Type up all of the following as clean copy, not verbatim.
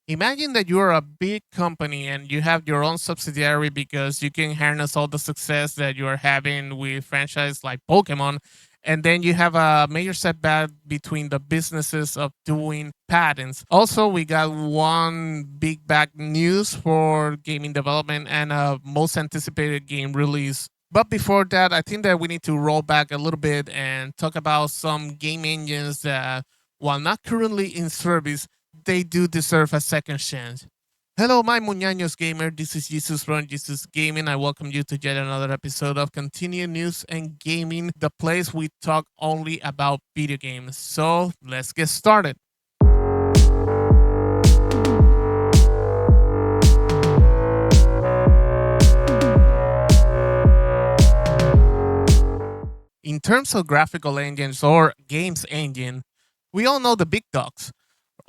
Imagine that you're a big company and you have your own subsidiary because you can harness all the success that you're having with franchise like Pokemon. And then you have a major setback between the businesses of doing patents. Also, we got one big bad news for gaming development and a most anticipated game release. But before that, I think that we need to roll back a little bit and talk about some game engines that, while not currently in service, they do deserve a second chance. Hello, my Muñaños gamer. This is GeeZus from GeeZus Gaming. I welcome you to yet another episode of Continued News and Gaming, the place we talk only about video games. So let's get started. In terms of graphical engines or games engine, we all know the big dogs.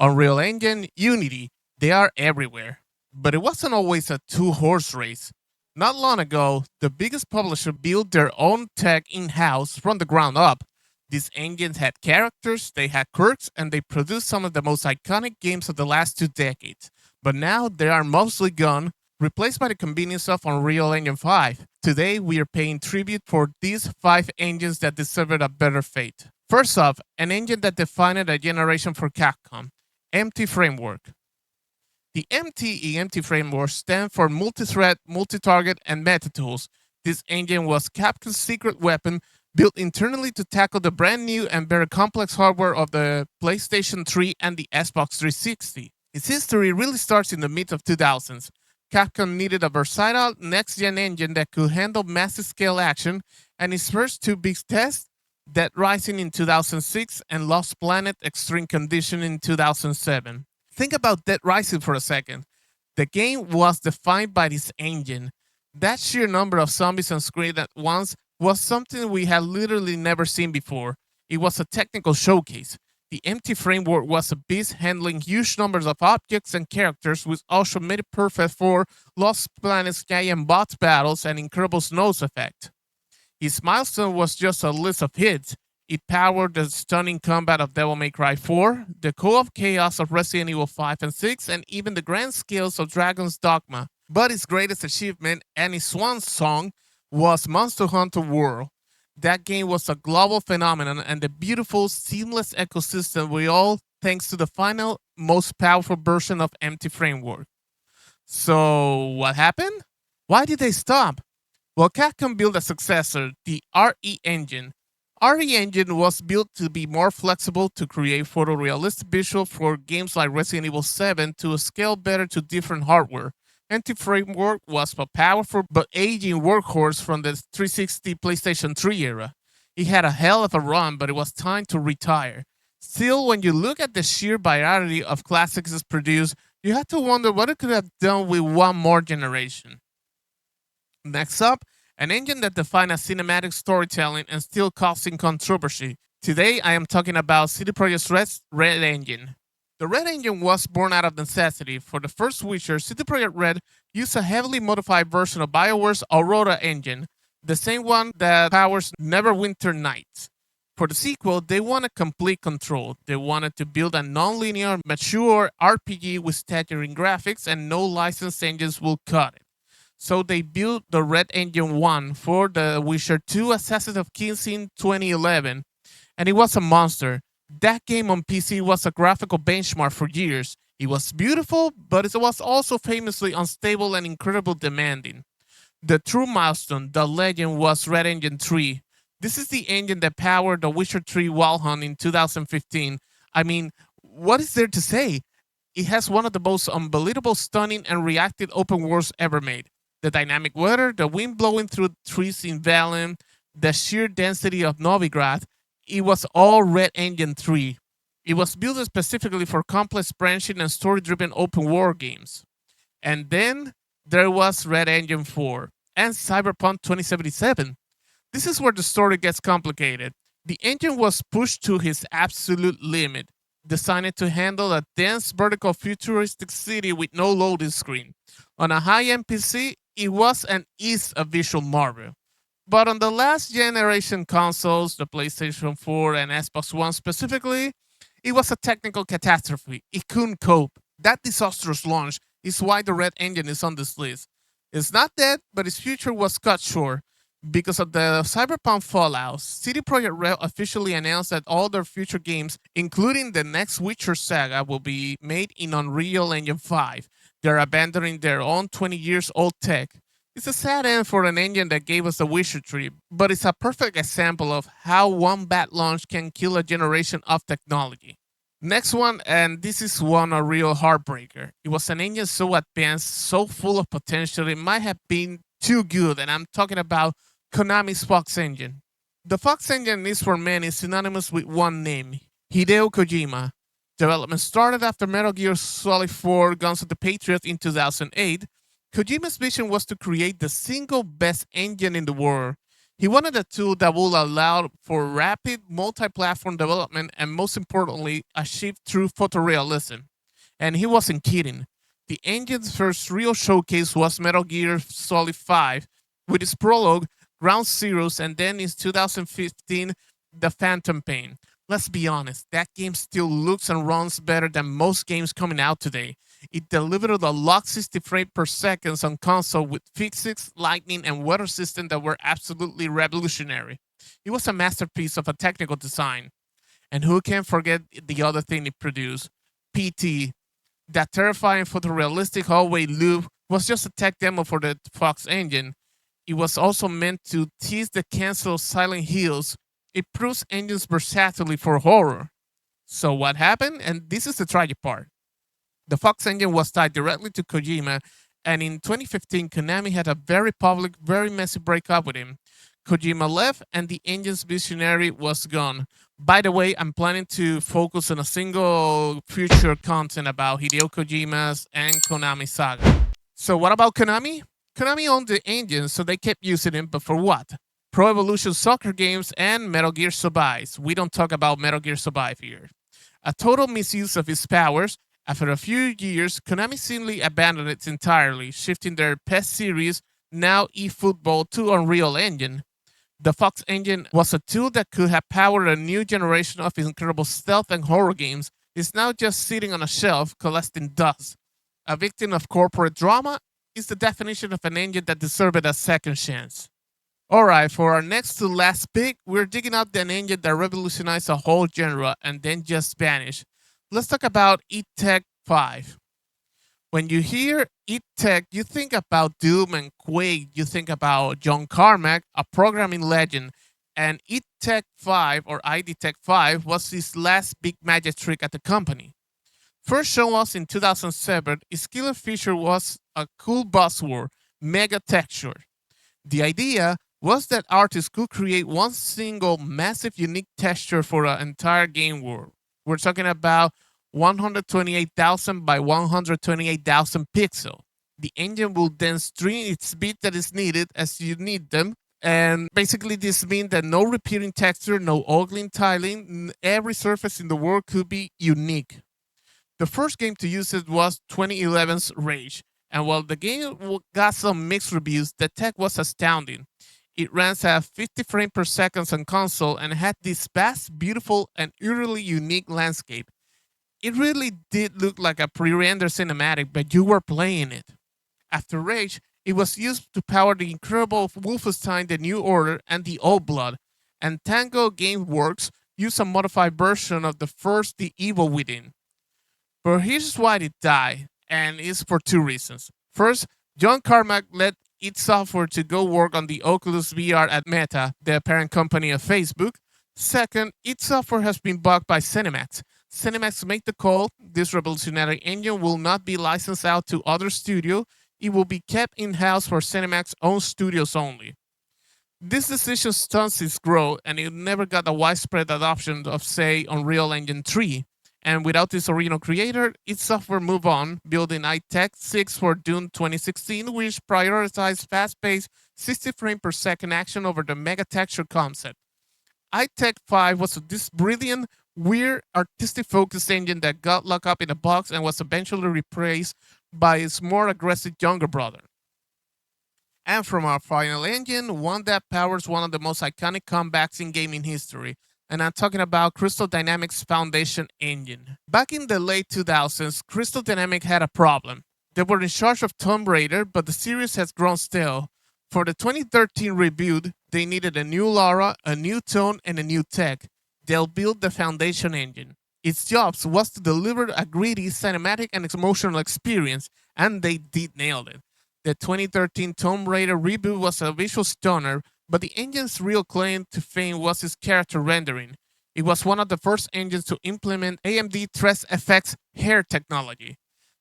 Unreal Engine, Unity, they are everywhere. But it wasn't always a two-horse race. Not long ago, the biggest publisher built their own tech in-house from the ground up. These engines had characters, they had quirks, and they produced some of the most iconic games of the last 2 decades. But now they are mostly gone, replaced by the convenience of Unreal Engine 5. Today, we are paying tribute for these 5 engines that deserved a better fate. First off, an engine that defined a generation for Capcom. MT Framework. The MT in MT Framework stand for Multi-Thread, Multi-Target, and Meta Tools. This engine was Capcom's secret weapon built internally to tackle the brand new and very complex hardware of the PlayStation 3 and the Xbox 360. Its history really starts in the mid of 2000s. Capcom needed a versatile next-gen engine that could handle massive scale action, and its first 2 big tests, Dead Rising in 2006 and Lost Planet Extreme Condition in 2007. Think about Dead Rising for a second. The game was defined by this engine. That sheer number of zombies on screen at once was something we had literally never seen before. It was a technical showcase. The empty framework was a beast handling huge numbers of objects and characters, which also made it perfect for Lost Planet's giant boss battles and incredible snows effect. His milestone was just a list of hits. It powered the stunning combat of Devil May Cry 4, the co-op chaos of Resident Evil 5 and 6, and even the grand scales of Dragon's Dogma. But its greatest achievement and its swan song was Monster Hunter World. That game was a global phenomenon and the beautiful, seamless ecosystem we all thanks to the final, most powerful version of Empty Framework. So, what happened? Why did they stop? Well, Capcom built a successor, the RE Engine. RE Engine was built to be more flexible to create photorealistic visuals for games like Resident Evil 7 to scale better to different hardware. Empty Framework was a powerful but aging workhorse from the 360 PlayStation 3 era. It had a hell of a run, but it was time to retire. Still, when you look at the sheer variety of classics it's produced, you have to wonder what it could have done with one more generation. Next up, an engine that defined a cinematic storytelling and still causing controversy. Today, I am talking about CD Projekt Red's Red Engine. The Red Engine was born out of necessity. For the first Witcher, CD Projekt Red used a heavily modified version of BioWare's Aurora engine, the same one that powers Neverwinter Nights. For the sequel, they wanted complete control. They wanted to build a non-linear, mature RPG with staggering graphics, and no licensed engines will cut it. So they built the Red Engine 1 for the Witcher 2 Assassin's of Kings in 2011, and it was a monster. That game on PC was a graphical benchmark for years. It was beautiful, but it was also famously unstable and incredibly demanding. The true milestone, the legend, was Red Engine 3. This is the engine that powered The Witcher 3 Wild Hunt in 2015. I mean, what is there to say? It has one of the most unbelievable, stunning, and reactive open worlds ever made. The dynamic weather, the wind blowing through trees in Valen, the sheer density of Novigrad, it was all Red Engine 3. It was built specifically for complex branching and story-driven open world games. And then there was Red Engine 4 and Cyberpunk 2077. This is where the story gets complicated. The engine was pushed to its absolute limit, designed to handle a dense vertical futuristic city with no loading screen. On a high-end PC, it was and is a visual marvel. But on the last generation consoles, the PlayStation 4 and Xbox One specifically, it was a technical catastrophe. It couldn't cope. That disastrous launch is why the Red Engine is on this list. It's not dead, but its future was cut short. Because of the Cyberpunk fallout, CD Projekt Red officially announced that all their future games, including the next Witcher saga, will be made in Unreal Engine 5. They're abandoning their own 20 years old tech. It's a sad end for an engine that gave us the Witcher 3, but it's a perfect example of how one bad launch can kill a generation of technology. Next one, and this is one a real heartbreaker. It was an engine so advanced, so full of potential, it might have been too good, and I'm talking about Konami's Fox engine. The Fox engine is for many synonymous with one name, Hideo Kojima. Development started after Metal Gear Solid 4 Guns of the Patriot in 2008. Kojima's vision was to create the single best engine in the world. He wanted a tool that would allow for rapid multi-platform development and most importantly, achieve true photorealism. And he wasn't kidding. The engine's first real showcase was Metal Gear Solid 5 with its prologue, Ground Zeroes, and then in 2015, The Phantom Pain. Let's be honest, that game still looks and runs better than most games coming out today. It delivered a locked 60 frames per second on console with physics, lighting, and weather systems that were absolutely revolutionary. It was a masterpiece of a technical design. And who can forget the other thing it produced? PT. That terrifying photorealistic hallway loop was just a tech demo for the Fox engine. It was also meant to tease the cancel of Silent Hills. It proves engines versatility for horror. So what happened? And this is the tragic part. The Fox engine was tied directly to Kojima, and in 2015, Konami had a very public, very messy breakup with him. Kojima left, and the engine's visionary was gone. By the way, I'm planning to focus on a single future content about Hideo Kojima's and Konami saga. So, what about Konami? Konami owned the engine, so they kept using it, but for what? Pro Evolution Soccer games and Metal Gear Survive. We don't talk about Metal Gear Survive here. A total misuse of its powers. After a few years, Konami simply abandoned it entirely, shifting their PES series, now eFootball, to Unreal Engine. The Fox engine was a tool that could have powered a new generation of incredible stealth and horror games. It's now just sitting on a shelf collecting dust. A victim of corporate drama is the definition of an engine that deserved a second chance. Alright, for our next to last pick, we're digging out an engine that revolutionized a whole genre and then just vanished. Let's talk about E-Tech 5. When you hear E-Tech, you think about Doom and Quake, you think about John Carmack, a programming legend, and E-Tech 5 or ID Tech 5 was his last big magic trick at the company. First shown us in 2007, its killer feature was a cool buzzword, mega texture. The idea was that artists could create one single massive unique texture for an entire game world. We're talking about 128,000 by 128,000 pixels. The engine will then stream its bit that is needed as you need them. And basically, this means that no repeating texture, no ugly tiling, every surface in the world could be unique. The first game to use it was 2011's Rage, and while the game got some mixed reviews, the tech was astounding. It runs at 50 frames per second on console and had this vast, beautiful, and eerily unique landscape. It really did look like a pre-rendered cinematic, but you were playing it. After Rage, it was used to power the incredible Wolfenstein The New Order and The Old Blood, and Tango Gameworks used a modified version of the first The Evil Within. But here's why it died, and it's for two reasons. First, John Carmack let id Software to go work on the Oculus VR at Meta, the parent company of Facebook. Second, id Software has been bought by Cinemax. Cinemax made the call, this revolutionary engine will not be licensed out to other studios, it will be kept in-house for Cinemax's own studios only. This decision stunts its growth, and it never got a widespread adoption of, say, Unreal Engine 3. And without its original creator, id Software moved on, building iTech 6 for Doom 2016, which prioritized fast-paced 60 frames per second action over the mega texture concept. iTech 5 was this brilliant, weird, artistic focused engine that got locked up in a box and was eventually replaced by its more aggressive younger brother. And from our final engine, one that powers one of the most iconic comebacks in gaming history, and I'm talking about Crystal Dynamics' Foundation engine. Back in the late 2000s, Crystal Dynamics had a problem. They were in charge of Tomb Raider, but the series has grown stale. For the 2013 reboot, they needed a new Lara, a new tone, and a new tech. They'll build the Foundation engine. Its job was to deliver a gritty, cinematic, and emotional experience, and they did nail it. The 2013 Tomb Raider reboot was a visual stunner, but the engine's real claim to fame was its character rendering. It was one of the first engines to implement AMD Tres FX hair technology.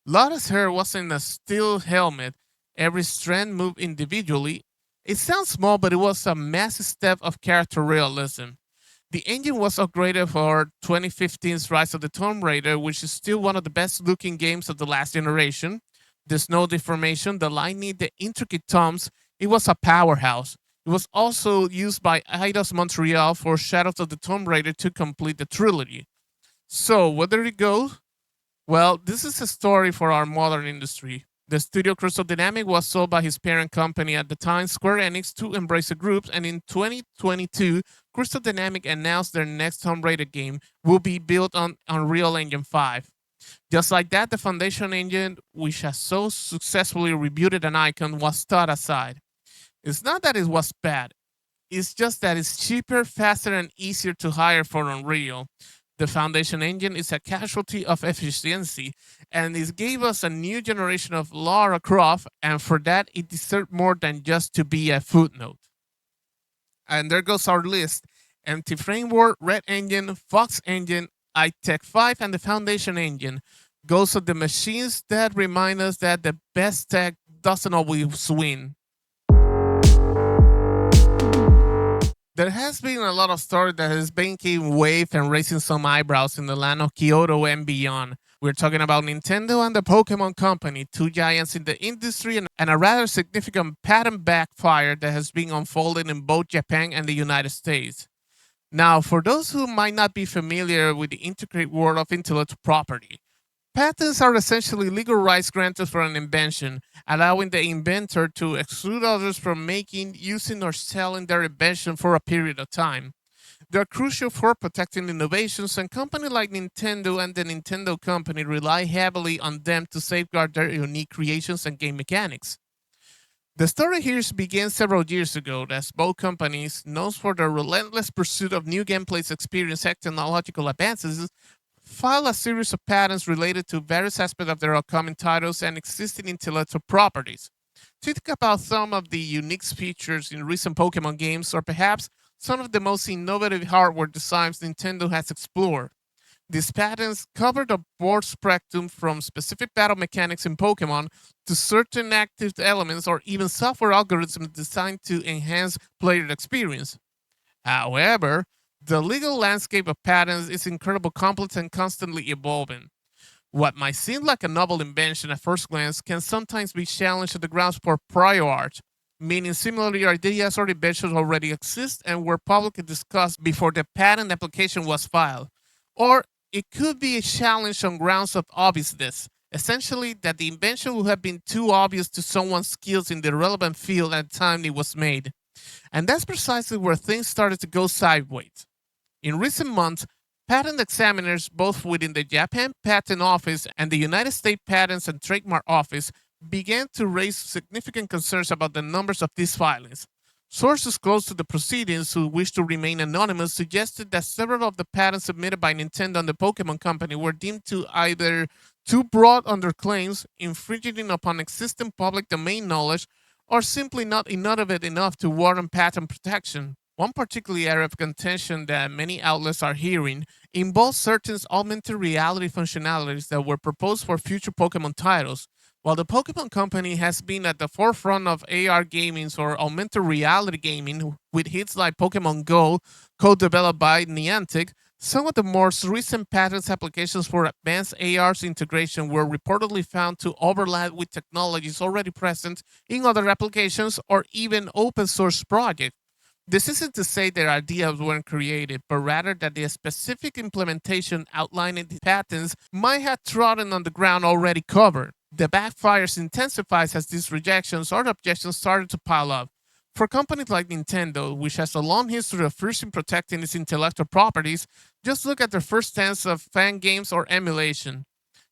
Lara's hair was in a steel helmet. Every strand moved individually. It sounds small, but it was a massive step of character realism. The engine was upgraded for 2015's Rise of the Tomb Raider, which is still one of the best looking games of the last generation. The snow deformation, the lightning, the intricate tombs, it was a powerhouse. It was also used by Eidos Montreal for Shadows of the Tomb Raider to complete the trilogy. So, where did it go? Well, this is a story for our modern industry. The studio Crystal Dynamics was sold by his parent company at the time, Square Enix, to Embracer Group, and in 2022, Crystal Dynamics announced their next Tomb Raider game will be built on Unreal Engine 5. Just like that, the Foundation engine, which has so successfully rebooted an icon, was thought aside. It's not that it was bad, it's just that it's cheaper, faster, and easier to hire for Unreal. The Foundation engine is a casualty of efficiency, and it gave us a new generation of Lara Croft, and for that, it deserved more than just to be a footnote. And there goes our list: Empty Framework, Red Engine, Fox Engine, iTech 5, and the Foundation engine. Ghosts of the machines that remind us that the best tech doesn't always win. There has been a lot of story that has been making wave and raising some eyebrows in the land of Kyoto and beyond. We're talking about Nintendo and the Pokémon Company, two giants in the industry, and a rather significant patent backfire that has been unfolding in both Japan and the United States. Now, for those who might not be familiar with the intricate world of intellectual property, patents are essentially legal rights granted for an invention, allowing the inventor to exclude others from making, using, or selling their invention for a period of time. They are crucial for protecting innovations, and companies like Nintendo and the Nintendo Company rely heavily on them to safeguard their unique creations and game mechanics. The story here began several years ago as both companies, known for their relentless pursuit of new gameplay experience and technological advances, filed a series of patents related to various aspects of their upcoming titles and existing intellectual properties. Think about some of the unique features in recent Pokemon games, or perhaps some of the most innovative hardware designs Nintendo has explored. These patents cover the broad spectrum from specific battle mechanics in Pokemon to certain active elements or even software algorithms designed to enhance player experience. However, the legal landscape of patents is incredibly complex and constantly evolving. What might seem like a novel invention at first glance can sometimes be challenged to the grounds for prior art, meaning similar ideas or inventions already exist and were publicly discussed before the patent application was filed. Or it could be a challenge on grounds of obviousness, essentially that the invention would have been too obvious to someone's skills in the relevant field at the time it was made. And that's precisely where things started to go sideways. In recent months, patent examiners, both within the Japan Patent Office and the United States Patents and Trademark Office, began to raise significant concerns about the numbers of these filings. Sources close to the proceedings who wish to remain anonymous suggested that several of the patents submitted by Nintendo and the Pokémon Company were deemed to either too broad on their claims, infringing upon existing public domain knowledge, or simply not innovative enough to warrant patent protection. One particular area of contention that many outlets are hearing involves certain augmented reality functionalities that were proposed for future Pokemon titles. While the Pokemon Company has been at the forefront of AR gaming or augmented reality gaming with hits like Pokemon Go, co-developed by Niantic, some of the most recent patents applications for advanced AR's integration were reportedly found to overlap with technologies already present in other applications or even open source projects. This isn't to say their ideas weren't created, but rather that the specific implementation outlined in the patents might have trodden on the ground already covered. The backfires intensifies as these rejections or objections started to pile up. For companies like Nintendo, which has a long history of fiercely protecting its intellectual properties, just look at their first stance of fan games or emulation.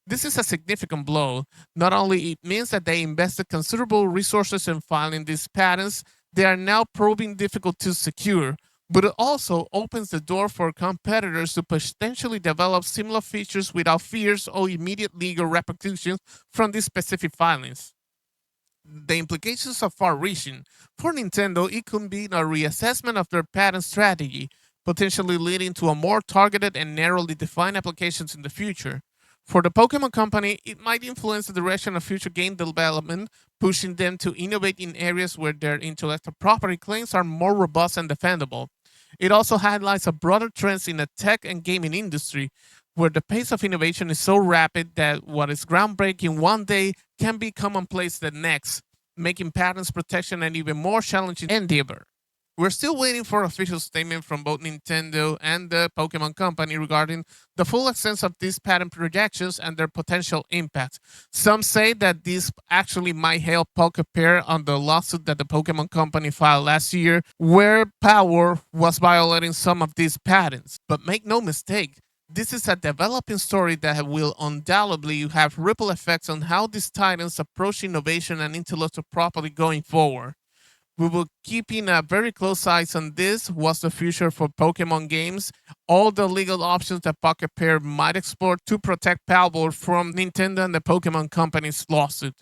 This is a significant blow. Not only it means that they invested considerable resources in filing these patents, they are now proving difficult to secure, but it also opens the door for competitors to potentially develop similar features without fears or immediate legal repercussions from these specific filings. The implications are far reaching. For Nintendo, it could be a reassessment of their patent strategy, potentially leading to a more targeted and narrowly defined applications in the future. For the Pokémon Company, it might influence the direction of future game development, pushing them to innovate in areas where their intellectual property claims are more robust and defendable. It also highlights a broader trend in the tech and gaming industry, where the pace of innovation is so rapid that what is groundbreaking one day can be commonplace the next, making patents protection an even more challenging endeavor. We're still waiting for official statement from both Nintendo and the Pokemon Company regarding the full extent of these patent projections and their potential impacts. Some say that this actually might help Pokepair on the lawsuit that the Pokemon Company filed last year, where Power was violating some of these patents. But make no mistake, this is a developing story that will undoubtedly have ripple effects on how these titans approach innovation and intellectual property going forward. We will keeping a very close eyes on this. What's the future for Pokemon games? All the legal options that Pocket Pair might explore to protect Palworld from Nintendo and the Pokemon Company's lawsuit.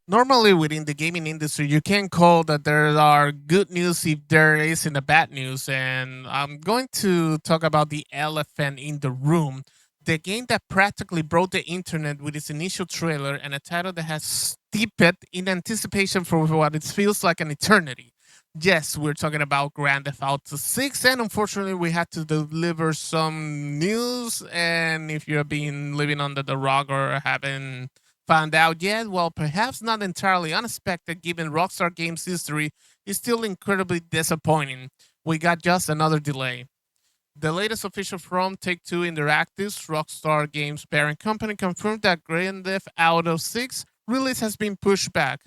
Normally within the gaming industry, you can call that there are good news if there isn't a bad news. And I'm going to talk about the elephant in the room. The game that practically broke the internet with its initial trailer and a title that has steeped in anticipation for what it feels like an eternity. Yes, we're talking about Grand Theft Auto 6, and unfortunately, we had to deliver some news. And if you've been living under the rock or haven't found out yet, well, perhaps not entirely unexpected given Rockstar Games' history is still incredibly disappointing. We got just another delay. The latest official from Take-Two Interactive's Rockstar Games parent company confirmed that Grand Theft Auto 6 release has been pushed back.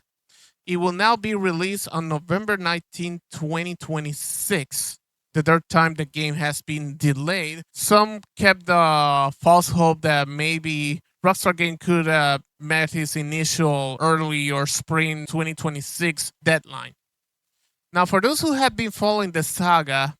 It will now be released on November 19, 2026. The third time the game has been delayed. Some kept the false hope that maybe Rockstar Game could have met his initial early or spring 2026 deadline. Now, for those who have been following the saga,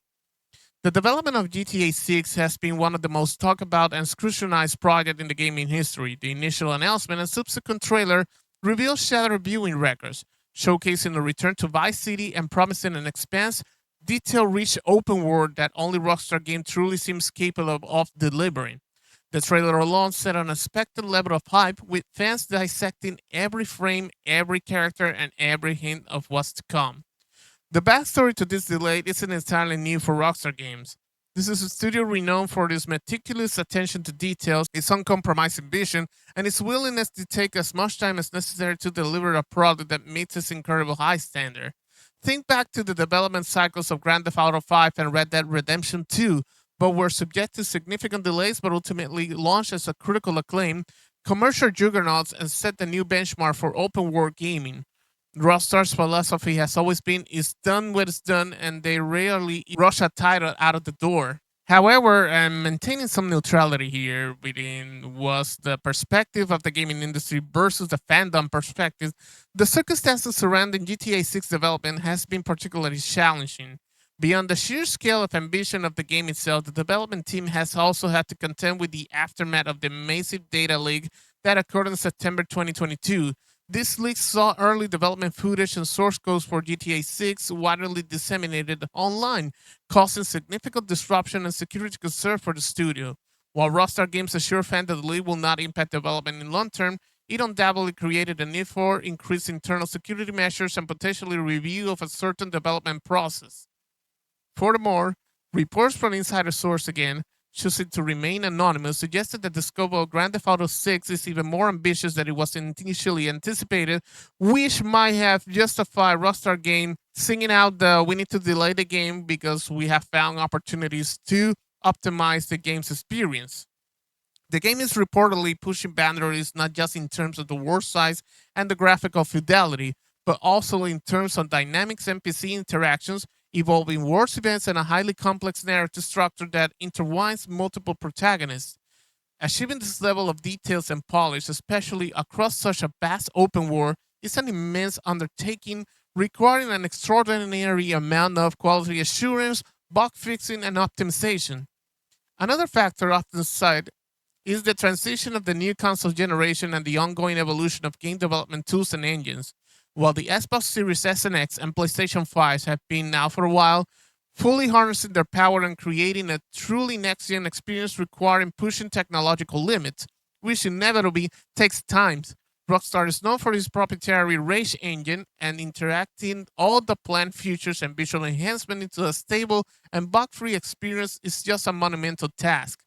the development of GTA 6 has been one of the most talked about and scrutinized projects in the gaming history. The initial announcement and subsequent trailer revealed shattered viewing records, showcasing a return to Vice City and promising an expanse, detail-rich open world that only Rockstar Game truly seems capable of delivering. The trailer alone set an unexpected level of hype, with fans dissecting every frame, every character, and every hint of what's to come. The backstory to this delay isn't entirely new for Rockstar Games. This is a studio renowned for its meticulous attention to details, its uncompromising vision, and its willingness to take as much time as necessary to deliver a product that meets its incredible high standard. Think back to the development cycles of Grand Theft Auto 5 and Red Dead Redemption 2, but were subject to significant delays but ultimately launched as a critical acclaim, commercial juggernauts, and set the new benchmark for open world gaming. Rockstar's philosophy has always been it's done when it's done, and they rarely rush a title out of the door. However, maintaining some neutrality here within was the perspective of the gaming industry versus the fandom perspective. The circumstances surrounding GTA 6 development has been particularly challenging. Beyond the sheer scale of ambition of the game itself, the development team has also had to contend with the aftermath of the massive data leak that occurred in September 2022. This leak saw early development footage and source codes for GTA 6 widely disseminated online, causing significant disruption and security concerns for the studio. While Rockstar Games assured fans that the leak will not impact development in long term, it undoubtedly created a need for increased internal security measures and potentially review of a certain development process. Furthermore, reports from insider source again, choosing to remain anonymous, suggested that the scope of Grand Theft Auto 6 is even more ambitious than it was initially anticipated, which might have justified Rockstar Game singing out the we need to delay the game because we have found opportunities to optimize the game's experience. The game is reportedly pushing boundaries not just in terms of the world size and the graphical fidelity, but also in terms of dynamics NPC interactions, evolving world events, and a highly complex narrative structure that intertwines multiple protagonists. Achieving this level of details and polish, especially across such a vast open world, is an immense undertaking requiring an extraordinary amount of quality assurance, bug fixing, and optimization. Another factor often cited is the transition of the new console generation and the ongoing evolution of game development tools and engines. While the Xbox Series S and X and PlayStation 5 have been now for a while, fully harnessing their power and creating a truly next gen experience requiring pushing technological limits, which inevitably takes time. Rockstar is known for its proprietary Rage engine and interacting all the planned features and visual enhancement into a stable and bug free experience is just a monumental task.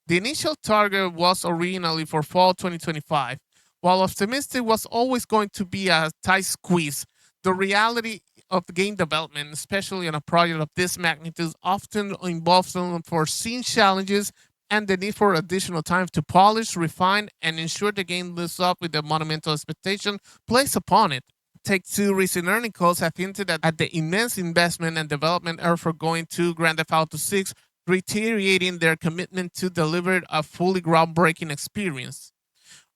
The initial target was originally for fall 2025. While optimistic was always going to be a tight squeeze, the reality of the game development, especially on a project of this magnitude, often involves unforeseen challenges and the need for additional time to polish, refine, and ensure the game lives up with the monumental expectation placed upon it. Take-Two recent earning calls have hinted at the immense investment and development effort going to Grand Theft Auto 6, reiterating their commitment to deliver a fully groundbreaking experience.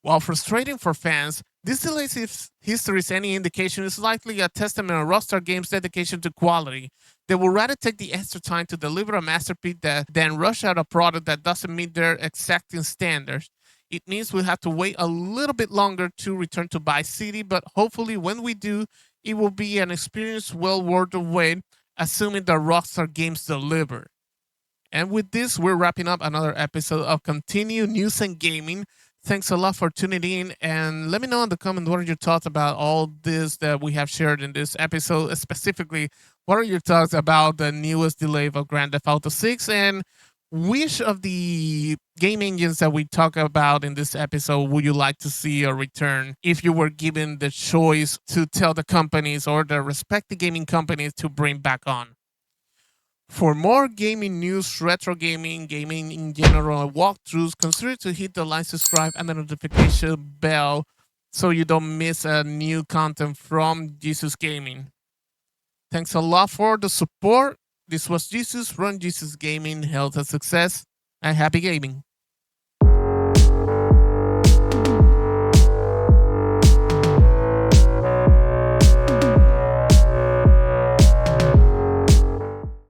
While frustrating for fans, this delay, if history is any indication, is likely a testament of Rockstar Games' dedication to quality. They will rather take the extra time to deliver a masterpiece than rush out a product that doesn't meet their exacting standards. It means we'll have to wait a little bit longer to return to Vice City, but hopefully, when we do, it will be an experience well worth the wait, assuming that Rockstar Games deliver. And with this, we're wrapping up another episode of Continue News and Gaming. Thanks a lot for tuning in. And let me know in the comments what are your thoughts about all this that we have shared in this episode. Specifically, what are your thoughts about the newest delay of Grand Theft Auto 6? And which of the game engines that we talk about in this episode would you like to see a return if you were given the choice to tell the companies or the respective gaming companies to bring back on? For more gaming news, retro gaming, gaming in general, and walkthroughs, consider to hit the like, subscribe, and the notification bell so you don't miss a new content from GeeZus Gaming. Thanks a lot for the support. This was GeeZus, Run GeeZus Gaming, health and success, and happy gaming.